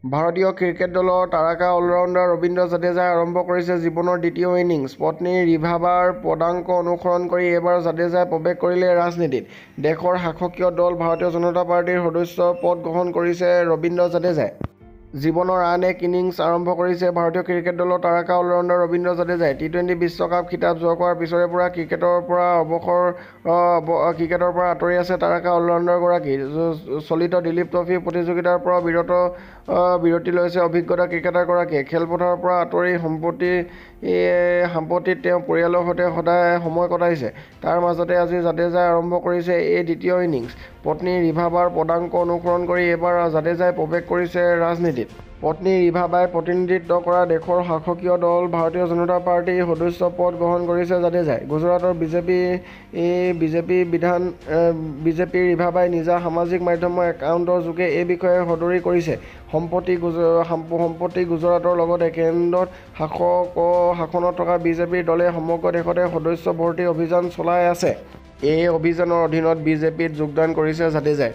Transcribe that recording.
ভাৰতীয় ক্ৰিকেট দলৰ তাৰকা অলৰাউণ্ডাৰ ৰবীন্দ্ৰ জাদেজাই আৰম্ভ কৰিছে জীৱনৰ দ্বিতীয় ইনিংছ। পত্নী ৰিভাবাৰ পদাঙ্ক অনুসৰণ কৰি এইবাৰ জাদেজাই প্ৰৱেশ কৰিলে ৰাজনীতিত। দেশৰ শাসকীয় দল ভাৰতীয় জনতা পাৰ্টিৰ সদস্য পদ গ্ৰহণ কৰিছে ৰবীন্দ্ৰ জাদেজাই। জীৱনৰ আন এক ইনিংছ আৰম্ভ কৰিছে ভাৰতীয় ক্ৰিকেট দলৰ তাৰকা অলৰাউণ্ডাৰ ৰবীন্দ্ৰ জাদেজাই। টি-20 বিশ্বকাপ খিতাপ জয় কৰাৰ পিছৰে পৰা ক্ৰিকেটৰ পৰা আঁতৰি আছে তাৰকা অলৰাউণ্ডাৰগৰাকী। চলিত দিলীপ ট্ৰফী প্ৰতিযোগিতাৰ পৰা বিৰতি লৈছে অভিজ্ঞতা ক্ৰিকেটাৰগৰাকীয়ে। খেলপথাৰৰ পৰা আঁতৰি সাম্প্ৰতিক তেওঁ পৰিয়ালৰ সৈতে সদায় সময় কটাইছে। তাৰ মাজতে আজি জাদেজাই আৰম্ভ কৰিছে এই দ্বিতীয় ইনিংছ। পত্নী ৰিভাবাৰ পদাঙ্ক অনুসৰণ কৰি এইবাৰ জাদেজাই প্ৰৱেশ কৰিছে ৰাজনীতিত। পত্নী ৰিভাবাই প্ৰতিনিধিত্ব কৰা দেশৰ শাসকীয় দল ভাৰতীয় জনতা পাৰ্টিৰ সদস্য পদ গ্ৰহণ কৰিছে জাদেজাই। গুজৰাটৰ বিজেপিৰ ৰিভাবাই নিজা সামাজিক মাধ্যমৰ একাউণ্টৰ যোগে এই বিষয়ে সদৰি কৰিছে। সম্প্ৰতি গুজৰাটৰ লগতে কেন্দ্ৰত শাসনত থকা বিজেপিৰ দলে সমগ্ৰ দেশতে সদস্য ভৰ্তি অভিযান চলাই আছে। এই অভিযানৰ অধীনত বিজেপিত যোগদান কৰিছে জাদেজাই।